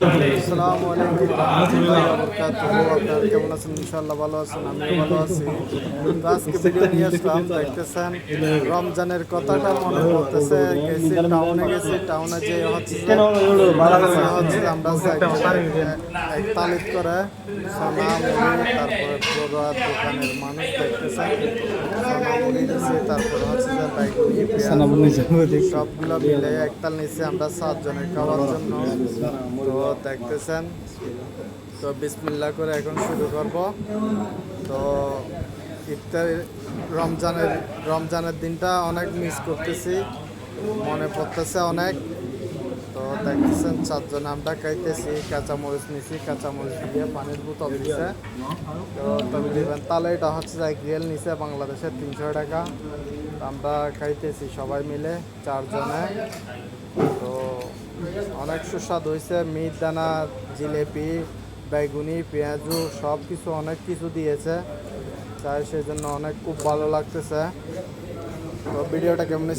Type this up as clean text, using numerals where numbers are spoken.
আসসালামু আলাইকুম রাহমাতুল্লাহি ওয়া বারাকাতুহু। আপনারা কেমন আছেন? ইনশাআল্লাহ ভালো আছেন, আমিও ভালো আছি। তো আজকে ভিডিও নিয়ে আসলাম, দেখতেছেন রমজানের কথাটা মনে পড়তেছে। টাউনে গেছি, টাউনে যে হচ্ছে আমরা এক তালিত করে সোনা মুড়ি, তারপরে পুরো দোকানের মানুষ দেখতেছেন সোনা মুড়ি নিচ্ছে, তারপরে হচ্ছে যে বাইগুনি পেঁয়াজ সবগুলো মিলে একতাল নিচ্ছে আমরা 7 জনের খাওয়ার জন্য। তো দেখতেছেন, তো বিসমিল্লাহ করে এখন শুরু করব। তো ইফতার রমজানের দিনটা অনেক মিস করতেছি, মনে পড়তেছে অনেক। তো দেখতেছেন 4 জন আমরা খাইতেছি, কাঁচামরিচ নিছি, কাঁচামরিচ দিয়ে পানির বোতল দিছে। তো তবে দিবেন তাহলে এটা হচ্ছে যে গ্রিল নিছে বাংলাদেশের 300 টাকা। আমরা খাইতেছি সবাই মিলে 4 জনে। তো অনেক সুস্বাদু হয়েছে, মিট দানা, জিলেপি, বেগুনি, পেঁয়াজু সব কিছু অনেক কিছু দিয়েছে, তাই সেই জন্য অনেক খুব ভালো লাগতেছে। তো ভিডিওটা কেমন